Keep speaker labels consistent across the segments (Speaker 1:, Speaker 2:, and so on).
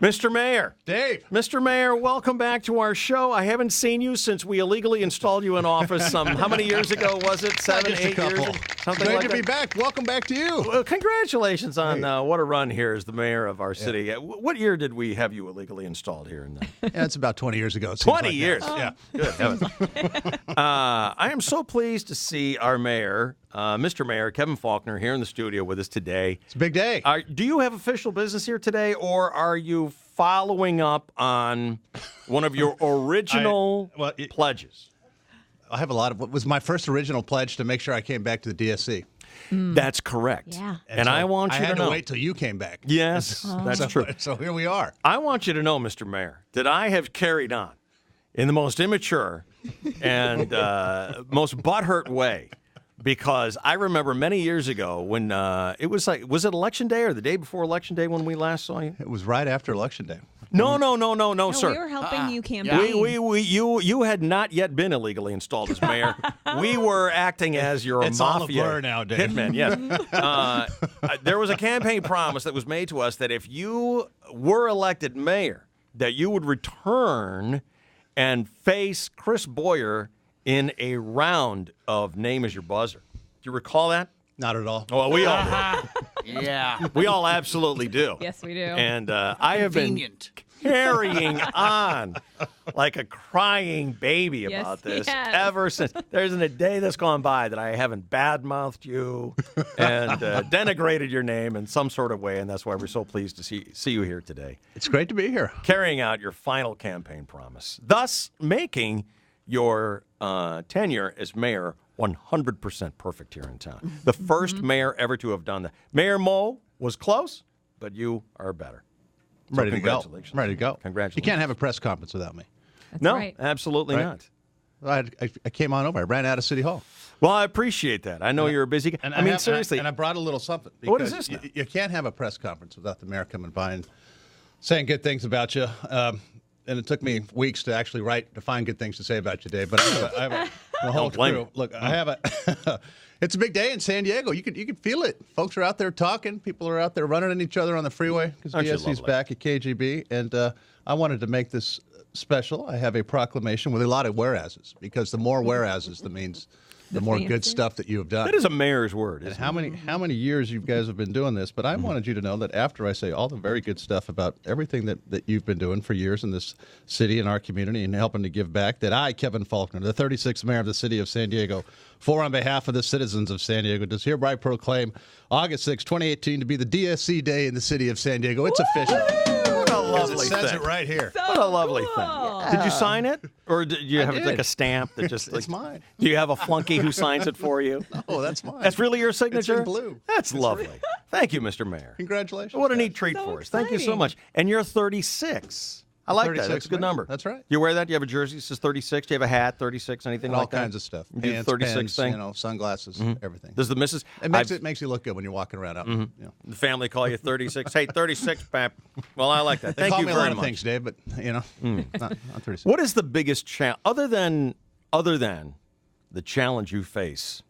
Speaker 1: Mr. Mayor.
Speaker 2: Dave.
Speaker 1: Mr. Mayor, welcome back to our show. I haven't seen you since we illegally installed you in office how many years ago was it? 7, 8 years ago? Something
Speaker 2: Great
Speaker 1: like
Speaker 2: to
Speaker 1: that?
Speaker 2: be back. Welcome back to you.
Speaker 1: Well, congratulations on what a run here as the mayor of our city. What year did we have you illegally installed here?
Speaker 2: Yeah, it's about 20 years ago.
Speaker 1: 20 years.
Speaker 2: Yeah.
Speaker 1: Good heavens. I am so pleased to see our mayor, Mr. Mayor Kevin Faulconer, here in the studio with us today.
Speaker 2: It's a big day.
Speaker 1: Do you have official business here today, or are you following up on one of your original pledges?
Speaker 2: I have a lot of what was my first original pledge to make sure I came back to the DSC.
Speaker 1: That's correct.
Speaker 3: Yeah.
Speaker 1: And
Speaker 2: so
Speaker 1: I want you
Speaker 2: I had
Speaker 1: to know.
Speaker 2: wait till you came back.
Speaker 1: Yes, that's true.
Speaker 2: So here we are.
Speaker 1: I want you to know, Mr. Mayor, that I have carried on in the most immature and most butthurt way, because I remember many years ago when it was was it Election Day or the day before Election Day when we last saw you?
Speaker 2: It was right after Election Day.
Speaker 1: No, sir.
Speaker 3: We were helping you campaign.
Speaker 1: You had not yet been illegally installed as mayor. We were acting as your
Speaker 2: It's all a
Speaker 1: mafia
Speaker 2: blur now, Dave.
Speaker 1: hitman. Yes. There was a campaign promise that was made to us that if you were elected mayor, that you would return and face Chris Boyer in a round of Name Is Your Buzzer. Do you recall that?
Speaker 2: Not at all.
Speaker 1: Well, we all do.
Speaker 4: Yeah.
Speaker 1: We all absolutely do.
Speaker 3: Yes, we do.
Speaker 1: And I have been
Speaker 4: Convenient.
Speaker 1: carrying on like a crying baby
Speaker 3: Yes,
Speaker 1: about this
Speaker 3: yes.
Speaker 1: ever since. There isn't a day that's gone by that I haven't badmouthed you and denigrated your name in some sort of way, and that's why we're so pleased to see you here today,
Speaker 2: It's great to be here.
Speaker 1: carrying out your final campaign promise, thus making your tenure as mayor 100% perfect here in town. The first mayor ever to have done that. Mayor Mo was close, but you are better.
Speaker 2: I'm ready to go.
Speaker 1: congratulations.
Speaker 2: I'm ready to go.
Speaker 1: Congratulations.
Speaker 2: You can't have a press conference without me.
Speaker 3: That's
Speaker 1: No,
Speaker 3: right.
Speaker 1: absolutely
Speaker 2: Right.
Speaker 1: not.
Speaker 2: I came on over. I ran out of City Hall.
Speaker 1: Well, I appreciate that. I know you're a busy guy. I mean, seriously.
Speaker 2: And I brought a little something.
Speaker 1: What is
Speaker 2: because
Speaker 1: this now?
Speaker 2: You can't have a press conference without the mayor coming by and saying good things about you. And it took me weeks to actually find good things to say about you, Dave. But I have a whole
Speaker 1: Don't blame
Speaker 2: crew.
Speaker 1: me.
Speaker 2: Look, I have a. It's a big day in San Diego. You can feel it. Folks are out there talking. People are out there running into each other on the freeway because
Speaker 1: Aren't you
Speaker 2: DSC's
Speaker 1: lovely?
Speaker 2: back at KGB. And I wanted to make this special. I have a proclamation with a lot of whereases, because the more whereases, that means the more good
Speaker 3: fancy.
Speaker 2: stuff that you have done.
Speaker 1: That is a mayor's word,
Speaker 2: And
Speaker 1: isn't
Speaker 2: how many years you guys have been doing this, but I wanted you to know that after I say all the very good stuff about everything that you've been doing for years in this city and our community and helping to give back, that I, Kevin Faulconer, the 36th mayor of the city of San Diego, on behalf of the citizens of San Diego, does hereby proclaim August 6, 2018 to be the DSC day in the city of San Diego. It's official.
Speaker 1: What a lovely
Speaker 2: It says
Speaker 1: thing.
Speaker 2: it right here.
Speaker 1: What a lovely
Speaker 3: cool.
Speaker 1: thing. Did you sign it? Or did you have it like
Speaker 2: did.
Speaker 1: a stamp that just
Speaker 2: It's mine.
Speaker 1: Do you have a flunky who signs it for you?
Speaker 2: Oh, that's mine.
Speaker 1: That's really your signature?
Speaker 2: It's in blue.
Speaker 1: That's lovely. Thank you, Mr. Mayor.
Speaker 2: Congratulations.
Speaker 1: What a
Speaker 2: guys.
Speaker 1: neat treat
Speaker 3: So
Speaker 1: for us. Thank you so
Speaker 3: exciting.
Speaker 1: much. And you're 36. I like that.
Speaker 2: 36,
Speaker 1: That's a good
Speaker 2: man.
Speaker 1: number.
Speaker 2: That's right.
Speaker 1: You wear that? Do you have a jersey that says 36? Do you have a hat, 36, anything
Speaker 2: All
Speaker 1: like that?
Speaker 2: kinds of stuff.
Speaker 1: You do the
Speaker 2: Pants,
Speaker 1: 36
Speaker 2: pens,
Speaker 1: thing?
Speaker 2: sunglasses, everything.
Speaker 1: Does the missus...
Speaker 2: It makes you look good when you're walking around out.
Speaker 1: The family call you 36. Hey, 36, Pap. Well, I like that.
Speaker 2: They
Speaker 1: Thank
Speaker 2: call
Speaker 1: you
Speaker 2: me a
Speaker 1: very
Speaker 2: lot of
Speaker 1: much.
Speaker 2: things, Dave, but not 36.
Speaker 1: What is the biggest challenge, other than the challenge you face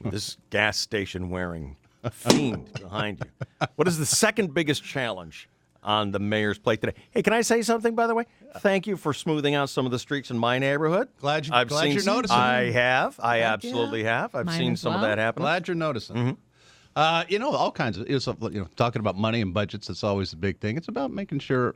Speaker 1: with this gas station wearing fiend behind you? What is the second biggest challenge on the mayor's plate today? Hey, can I say something, by the way? Thank you for smoothing out some of the streets in my neighborhood.
Speaker 2: Glad
Speaker 1: I've
Speaker 2: you're
Speaker 1: seen
Speaker 2: noticing.
Speaker 1: I have. I absolutely have. I've
Speaker 3: Mine
Speaker 1: seen
Speaker 3: as
Speaker 1: some of
Speaker 3: well.
Speaker 1: that happen.
Speaker 2: Glad you're noticing. All kinds of, talking about money and budgets, that's always the big thing. It's about making sure,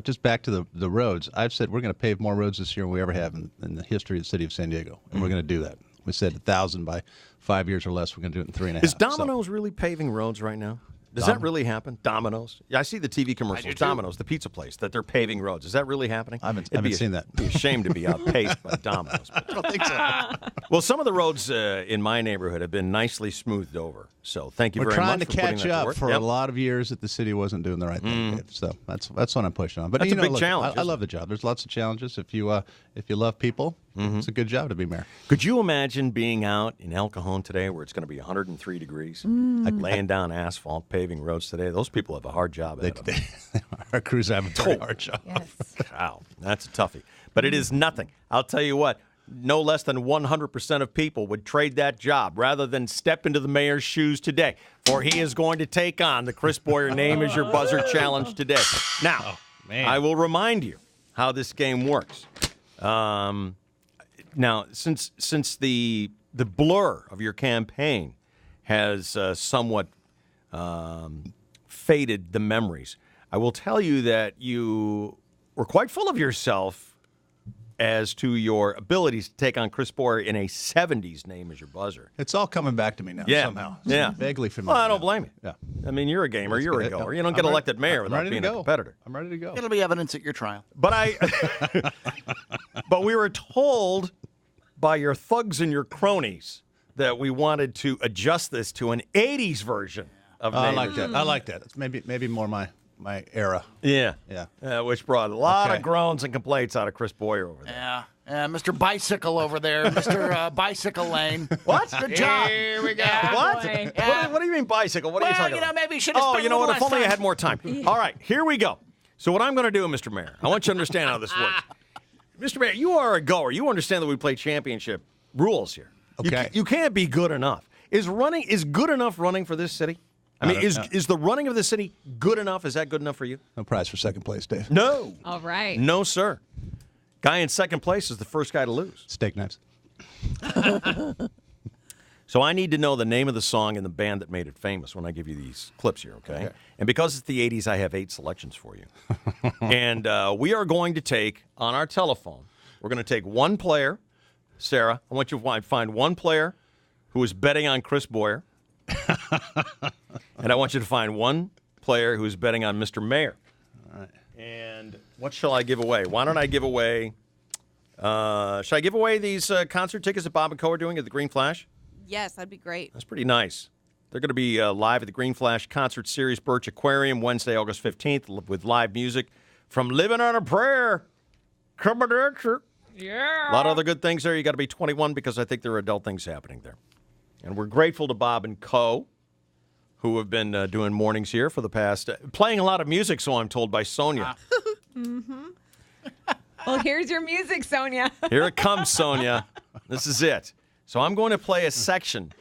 Speaker 2: just back to the roads. I've said we're going to pave more roads this year than we ever have in the history of the city of San Diego, and we're going to do that. We said 1,000 by 5 years or less. We're going to do it in 3.5.
Speaker 1: Is Domino's really paving roads right now? Does that really happen? Domino's? Yeah, I see the TV commercials. Domino's, the pizza place, that they're paving roads. Is that really happening?
Speaker 2: I haven't
Speaker 1: It'd be
Speaker 2: seen that.
Speaker 1: It'd be a shame to be outpaced by Domino's. But-
Speaker 2: I don't think so.
Speaker 1: Well, some of the roads in my neighborhood have been nicely smoothed over. So thank you
Speaker 2: We're
Speaker 1: very
Speaker 2: trying
Speaker 1: much
Speaker 2: to
Speaker 1: for putting
Speaker 2: catch
Speaker 1: that to
Speaker 2: up
Speaker 1: work.
Speaker 2: for
Speaker 1: Yep.
Speaker 2: a lot of years that the city wasn't doing the right thing. Dave. So that's what I'm pushing on. But
Speaker 1: That's a big
Speaker 2: look,
Speaker 1: challenge,
Speaker 2: I
Speaker 1: isn't
Speaker 2: love the job. There's lots of challenges. If you love people, it's a good job to be mayor.
Speaker 1: Could you imagine being out in El Cajon today where it's going to be 103 degrees, like laying down asphalt, paving roads today? Those people have a hard job ahead of them.
Speaker 2: Our crews have a very hard job.
Speaker 3: Yes.
Speaker 1: Wow, that's a toughie. But it is nothing. I'll tell you what, no less than 100% of people would trade that job rather than step into the mayor's shoes today. For he is going to take on the Chris Boyer Name is Your Buzzer challenge today. Now, I will remind you how this game works. Now, since the blur of your campaign has somewhat faded the memories, I will tell you that you were quite full of yourself as to your abilities to take on Chris Boyer in a 70s Name is Your Buzzer.
Speaker 2: It's all coming back to me now somehow.
Speaker 1: Yeah.
Speaker 2: Vaguely familiar.
Speaker 1: Well, I don't blame you.
Speaker 2: Yeah.
Speaker 1: I mean, you're a gamer. You're a goer. You don't get elected mayor without being a competitor.
Speaker 2: I'm ready to go.
Speaker 4: It'll be evidence at your trial.
Speaker 1: But but we were told by your thugs and your cronies that we wanted to adjust this to an 80s version of
Speaker 2: I
Speaker 1: Name
Speaker 2: like
Speaker 1: is
Speaker 2: that.
Speaker 1: Your
Speaker 2: I like that. It's maybe more my era.
Speaker 1: Yeah.
Speaker 2: Yeah.
Speaker 1: Which brought a lot of groans and complaints out of Chris Boyer over there.
Speaker 4: Yeah. Mr. Bicycle over there. Mr. Bicycle Lane.
Speaker 1: What?
Speaker 4: Good job.
Speaker 3: Here we go.
Speaker 1: What?
Speaker 3: Boy.
Speaker 1: What do you mean bicycle? What are you talking about?
Speaker 4: Maybe you should have spent
Speaker 1: you know
Speaker 4: a
Speaker 1: what?
Speaker 4: little
Speaker 1: If only I
Speaker 4: less
Speaker 1: had more time. All right, here we go. So what I'm going to do, Mr. Mayor, I want you to understand how this works. Mr. Mayor, you are a goer. You understand that we play championship rules here.
Speaker 2: Okay.
Speaker 1: You can't be good enough. Is good enough running for this city? I mean, is the running of the city good enough? Is that good enough for you?
Speaker 2: No prize for second place, Dave.
Speaker 1: No.
Speaker 3: All right.
Speaker 1: No, sir. Guy in second place is the first guy to lose.
Speaker 2: Steak knives.
Speaker 1: So I need to know the name of the song and the band that made it famous when I give you these clips here, okay? And because it's the 80s, I have 8 selections for you. And we are going to take, on our telephone, we're going to take one player. Sarah, I want you to find one player who is betting on Chris Boyer. And I want you to find one player who is betting on Mr. Mayor.
Speaker 2: All right.
Speaker 1: And what shall I give away? Why don't I give away... should I give away these concert tickets that Bob and Co. are doing at the Green Flash?
Speaker 5: Yes, that'd be great.
Speaker 1: That's pretty nice. They're going to be live at the Green Flash Concert Series Birch Aquarium Wednesday, August 15th with live music from Living on a Prayer. Coming at you.
Speaker 3: Yeah.
Speaker 1: A lot of other good things there. You got to be 21 because I think there are adult things happening there. And we're grateful to Bob and Co., who have been doing mornings here for the past, playing a lot of music, so I'm told, by Sonia.
Speaker 3: Well, here's your music, Sonia.
Speaker 1: Here it comes, Sonia. This is it. So I'm going to play a section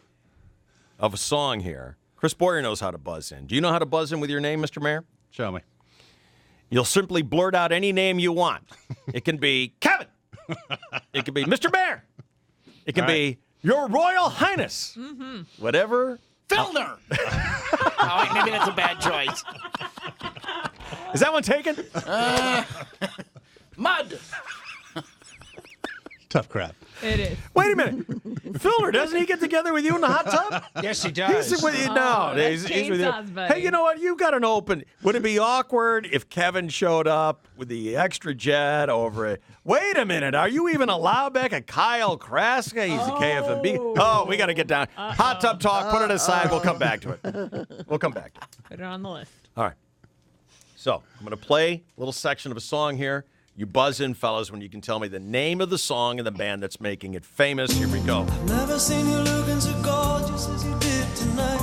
Speaker 1: of a song here. Chris Boyer knows how to buzz in. Do you know how to buzz in with your name, Mr. Mayor?
Speaker 2: Show me.
Speaker 1: You'll simply blurt out any name you want. It can be Kevin. It can be Mr. Mayor. It can be Your Royal Highness. Whatever.
Speaker 4: Filner. Oh, wait, maybe that's a bad choice.
Speaker 1: Is that one taken?
Speaker 4: Mud.
Speaker 2: Tough crowd.
Speaker 3: It is.
Speaker 1: Wait a minute. Filner, doesn't he get together with you in the hot tub?
Speaker 6: Yes, he does.
Speaker 1: He's with you. No,
Speaker 3: that's
Speaker 1: he's with you.
Speaker 3: chainsaws, buddy.
Speaker 1: Hey, you know what? You've got an open. Would it be awkward if Kevin showed up with the extra jet over it? Wait a minute. Are you even allowed back at Kyle Kraska? He's a KFMB. Oh, we got to get down. Hot tub talk. Put it aside. We'll come back to it. We'll come back to it.
Speaker 3: Put it on the list.
Speaker 1: All right. So I'm going to play a little section of a song here. You buzz in, fellas, when you can tell me the name of the song and the band that's making it famous. Here we go.
Speaker 7: I've never seen you looking so gorgeous as you did tonight.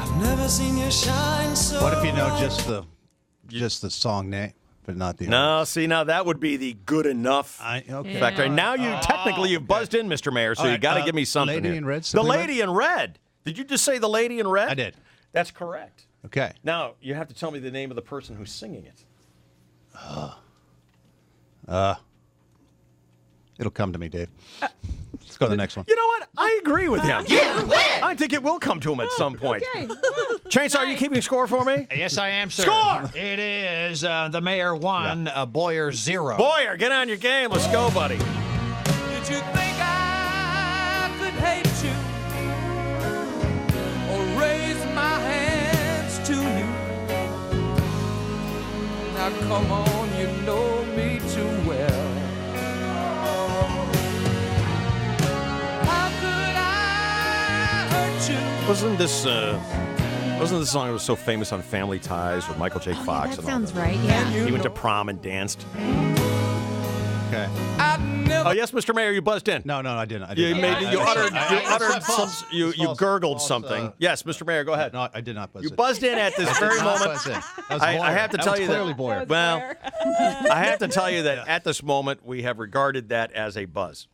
Speaker 7: I've never seen you shine so
Speaker 2: What if you know
Speaker 7: bright.
Speaker 2: just the song name, but not the
Speaker 1: No,
Speaker 2: artist?
Speaker 1: see, now that would be the good enough
Speaker 2: Okay.
Speaker 1: factor. And now you've buzzed in, Mr. Mayor, so
Speaker 2: All
Speaker 1: you
Speaker 2: right,
Speaker 1: got to give me something
Speaker 2: Lady
Speaker 1: here.
Speaker 2: in Red,
Speaker 1: The
Speaker 2: Simply
Speaker 1: Lady in Red. Did you just say The Lady in Red?
Speaker 2: I did.
Speaker 1: That's correct.
Speaker 2: Okay.
Speaker 1: Now, you have to tell me the name of the person who's singing it.
Speaker 2: It'll come to me, Dave. Let's go to the next one.
Speaker 1: You know what? I agree with him. I think it will come to him at some point.
Speaker 3: Okay.
Speaker 1: Chainsaw, are you keeping score for me?
Speaker 6: Yes, I am, sir.
Speaker 1: Score!
Speaker 6: It is the Mayor 1, Boyer 0.
Speaker 1: Boyer, get on your game. Let's go, buddy.
Speaker 7: Did you think I could hate you or raise my hands to you? Now come on, you know me too well. How could I hurt you?
Speaker 1: Wasn't this song that was so famous on Family Ties with Michael J. Fox?
Speaker 3: That
Speaker 1: and
Speaker 3: sounds
Speaker 1: all that?
Speaker 3: right. Yeah.
Speaker 1: He went to prom and danced.
Speaker 2: Okay.
Speaker 7: I never.
Speaker 1: Oh, yes, Mr. Mayor, you buzzed in.
Speaker 2: No, I didn't. I
Speaker 1: You
Speaker 2: didn't.
Speaker 1: uttered some. You
Speaker 2: false-
Speaker 1: gurgled
Speaker 2: false,
Speaker 1: something. Yes, Mr. Mayor, go ahead.
Speaker 2: No, I did not buzz
Speaker 1: You
Speaker 2: in.
Speaker 1: buzzed in at this
Speaker 2: I did
Speaker 1: very
Speaker 2: not
Speaker 1: moment.
Speaker 2: buzz in. That was
Speaker 1: I
Speaker 2: Boyer.
Speaker 1: have to
Speaker 2: That
Speaker 1: tell
Speaker 2: was
Speaker 1: you that.
Speaker 2: clearly Boyer.
Speaker 1: Well, I have to tell you that at this moment we have regarded that as a buzz.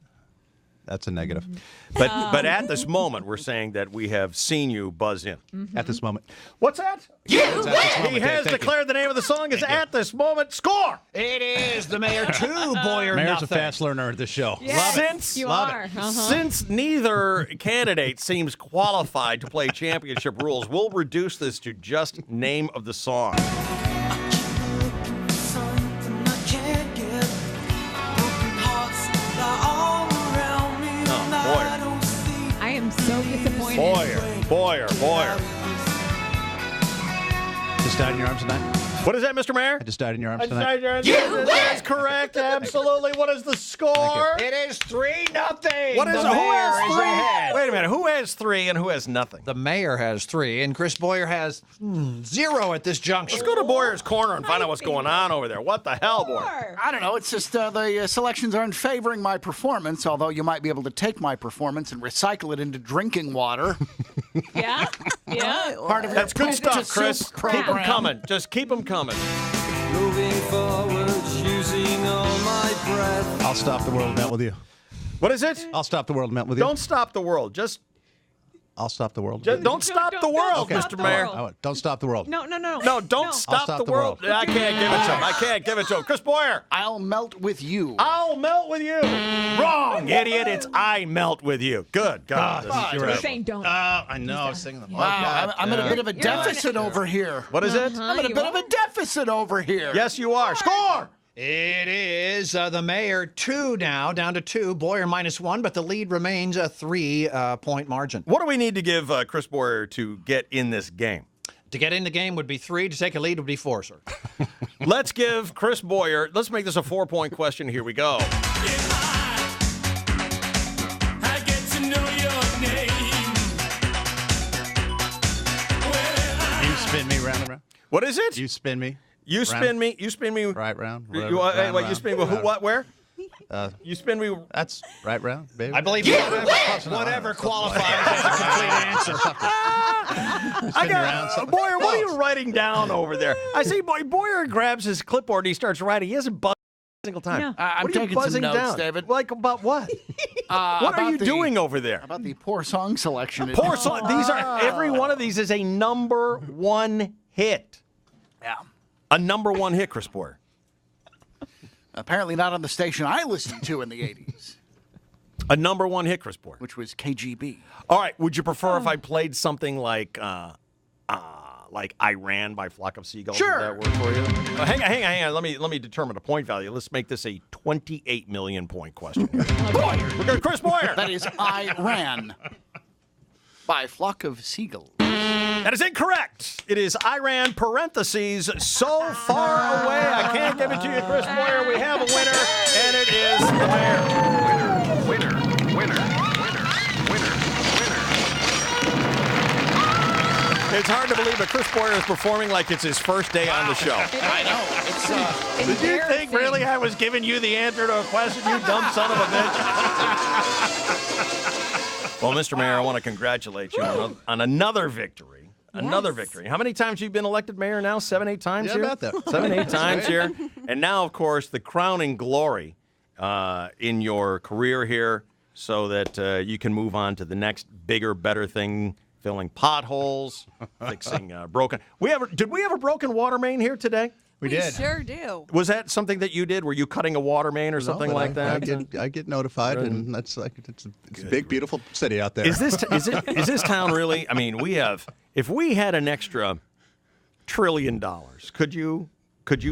Speaker 2: That's a negative.
Speaker 1: But at this moment we're saying that we have seen you buzz in.
Speaker 2: At this moment.
Speaker 1: What's that?
Speaker 2: It's at this moment.
Speaker 1: He has
Speaker 2: Thank you.
Speaker 1: declared the name of the song is At This Moment. Score!
Speaker 6: It is the Mayor 2, Boyer
Speaker 2: Mayor's
Speaker 6: nothing.
Speaker 2: a fast learner at this show.
Speaker 3: Yes,
Speaker 1: Since-
Speaker 3: you
Speaker 2: love it.
Speaker 3: are.
Speaker 1: Since neither candidate seems qualified to play championship rules, we'll reduce this to just name of the song.
Speaker 7: Something I can't get. Broken hearts lie all around me, and
Speaker 1: Boyer.
Speaker 7: I don't see.
Speaker 3: I am so disappointed.
Speaker 1: Boyer.
Speaker 2: Just died in your arms tonight?
Speaker 1: What is that, Mr. Mayor?
Speaker 2: I just died in your arms tonight?
Speaker 1: That's correct. Absolutely. What is the score?
Speaker 6: It is 3-0.
Speaker 1: What is
Speaker 6: the
Speaker 1: it? Who
Speaker 6: Mayor
Speaker 1: has
Speaker 6: is
Speaker 1: three?
Speaker 6: ahead.
Speaker 1: Wait a minute. Who has three and who has nothing?
Speaker 6: The Mayor has 3, and Chris Boyer has 0 at this juncture.
Speaker 1: Let's go to Boyer's Corner and find out what's going on over there. What the hell, Boyer?
Speaker 4: I don't know. It's just the selections aren't favoring my performance, although you might be able to take my performance and recycle it into drinking water.
Speaker 3: Yeah? Yeah.
Speaker 4: Part of
Speaker 1: That's
Speaker 4: your
Speaker 1: good stuff,
Speaker 4: Put to
Speaker 1: Chris.
Speaker 4: Soup
Speaker 1: Keep them
Speaker 4: program.
Speaker 1: coming. Just keep them coming.
Speaker 7: Moving forwards, using all my breath.
Speaker 2: I'll stop the world and melt with you.
Speaker 1: What is it?
Speaker 2: I'll stop the world and melt with you.
Speaker 1: Don't stop the world. Just
Speaker 2: I'll stop the world.
Speaker 1: don't stop the
Speaker 3: don't
Speaker 1: world,
Speaker 3: stop
Speaker 1: Mr.
Speaker 3: the
Speaker 1: Mayor.
Speaker 3: world.
Speaker 2: Oh, don't stop the world.
Speaker 3: No.
Speaker 1: No, don't stop,
Speaker 2: stop
Speaker 1: the
Speaker 2: the
Speaker 1: world.
Speaker 2: world.
Speaker 1: I can't give it to him. I can't give it to him. Chris Boyer.
Speaker 4: I'll melt with you.
Speaker 1: I'll melt with you. Wrong, idiot. It's I melt with you. Good God. This is
Speaker 2: you're
Speaker 3: You're
Speaker 2: right.
Speaker 3: saying don't.
Speaker 2: I know. I was singing the
Speaker 4: Wow, I'm at a bit of a
Speaker 3: You're
Speaker 4: deficit
Speaker 3: right.
Speaker 4: over here.
Speaker 1: What is it?
Speaker 4: I'm at a
Speaker 3: You
Speaker 4: bit of
Speaker 3: are.
Speaker 4: a deficit over here.
Speaker 1: Yes, you are. Score!
Speaker 6: It is the Mayor 2 now, down to 2. Boyer -1, but the lead remains a 3-point margin.
Speaker 1: What do we need to give Chris Boyer to get in this game?
Speaker 6: To get in the game would be 3. To take a lead would be 4, sir.
Speaker 1: Let's give Chris Boyer, let's make this a 4-point question. Here we go.
Speaker 7: I get to know your name.
Speaker 2: You spin me round and round.
Speaker 1: What is it?
Speaker 2: You spin me.
Speaker 1: You spin me. You spin me.
Speaker 2: Right round.
Speaker 1: You,
Speaker 2: whatever,
Speaker 1: wait,
Speaker 2: round,
Speaker 1: wait, you
Speaker 2: round,
Speaker 1: spin me. Who,
Speaker 2: round.
Speaker 1: what, where?
Speaker 2: Uh,
Speaker 1: You spin me.
Speaker 2: That's right round, baby.
Speaker 6: I believe whatever qualifies as a complete answer.
Speaker 1: I got Boyer. What are you writing down over there? I see Boyer grabs his clipboard. And he starts writing. He hasn't buzzed a single time.
Speaker 3: No.
Speaker 4: I'm
Speaker 1: What are you
Speaker 4: taking some
Speaker 1: buzzing
Speaker 4: notes,
Speaker 1: down?
Speaker 4: David.
Speaker 1: Like about what? What are you doing over there?
Speaker 4: About the poor song selection.
Speaker 1: Poor song. These are every one of these is a number 1 hit.
Speaker 4: Yeah.
Speaker 1: A number 1 hit, Chris Boyer.
Speaker 4: Apparently not on the station I listened to in the 80s,
Speaker 1: A number 1 hit, Chris Boyer.
Speaker 4: which was KGB.
Speaker 1: All right. Would you prefer if I played something like "I Ran" by Flock of Seagulls?
Speaker 4: Sure.
Speaker 1: Would that work for you? Hang on. Let me determine a point value. Let's make this a 28 million point question. Boyer. We're going to Chris Boyer.
Speaker 4: That is I Ran by Flock of Seagulls.
Speaker 1: That is incorrect. It is "I Ran" parentheses so far away. I can't give it to you, Chris Boyer. We have a winner, and it is the Mayor. Winner. It's hard to believe that Chris Boyer is performing like it's his first day on the show.
Speaker 4: I know. It's
Speaker 1: Did you think really I was giving you the answer to a question, you dumb son of a bitch? Well, Mr. Mayor, I want to congratulate you on another victory. Another victory. How many times have you been elected mayor now? 7, 8 times
Speaker 2: Yeah,
Speaker 1: here?
Speaker 2: about that.
Speaker 1: 7, 8 times here. And now, of course, the crowning glory in your career here so that you can move on to the next bigger, better thing, filling potholes, fixing broken. Did we have a broken water main here today?
Speaker 2: We did.
Speaker 5: Sure do.
Speaker 1: Was that something that you did? Were you cutting a water main or something
Speaker 2: No, but
Speaker 1: like that?
Speaker 2: I get notified, and that's like it's a big, beautiful city out there.
Speaker 1: Is this town really? I mean, if we had an extra $1 trillion, could you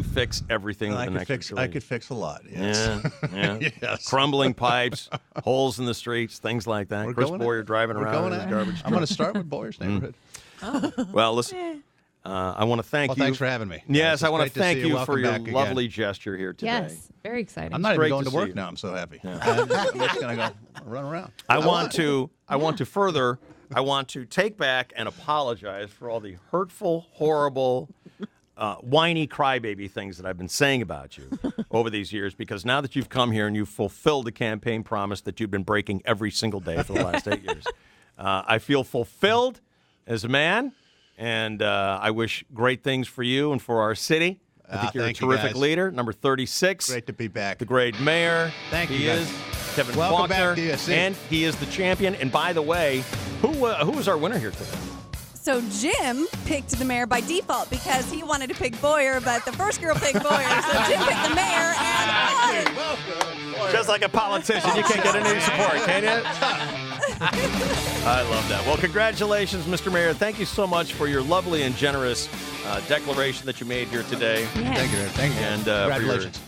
Speaker 1: fix everything with an extra trillion?
Speaker 2: I could fix a lot. Yes.
Speaker 1: Yeah.
Speaker 2: Yes.
Speaker 1: Crumbling pipes, holes in the streets, things like that.
Speaker 2: We're
Speaker 1: Chris
Speaker 2: going
Speaker 1: Boyer driving
Speaker 2: We're
Speaker 1: around
Speaker 2: going
Speaker 1: in his
Speaker 2: at it.
Speaker 1: garbage
Speaker 2: I'm going to start with Boyer's neighborhood.
Speaker 1: Well, listen, I want to thank
Speaker 2: Well,
Speaker 1: you.
Speaker 2: thanks for having me.
Speaker 1: Yes,
Speaker 2: It's
Speaker 1: I want
Speaker 2: great
Speaker 1: to thank
Speaker 2: see
Speaker 1: you
Speaker 2: Welcome
Speaker 1: for your
Speaker 2: back again.
Speaker 1: lovely gesture here today.
Speaker 3: Yes. Very exciting.
Speaker 2: I'm not
Speaker 1: great
Speaker 2: even going
Speaker 1: to
Speaker 2: to
Speaker 1: see
Speaker 2: work
Speaker 1: you.
Speaker 2: now. I'm so happy. I'm just going to go run around.
Speaker 1: I want to take back and apologize for all the hurtful, horrible, whiny crybaby things that I've been saying about you over these years, because now that you've come here and you've fulfilled a campaign promise that you've been breaking every single day for the last 8 years, I feel fulfilled as a man, and I wish great things for you and for our city. I think you're a terrific leader. Number 36.
Speaker 5: Great to be back.
Speaker 1: The great mayor.
Speaker 5: Thank you,
Speaker 1: He
Speaker 5: guys.
Speaker 1: is Kevin
Speaker 5: Welcome
Speaker 1: Faulconer,
Speaker 5: back, DSC.
Speaker 1: and he is the champion. And by the way, who was our winner here today?
Speaker 8: So Jim picked the mayor by default because he wanted to pick Boyer, but the first girl picked Boyer. So Jim picked the mayor and won.
Speaker 1: Just like a politician, you can't get any support, can you? I love that. Well, congratulations, Mr. Mayor. Thank you so much for your lovely and generous declaration that you made here today.
Speaker 8: Yeah.
Speaker 5: Thank you. Thank you.
Speaker 1: And
Speaker 5: Congratulations.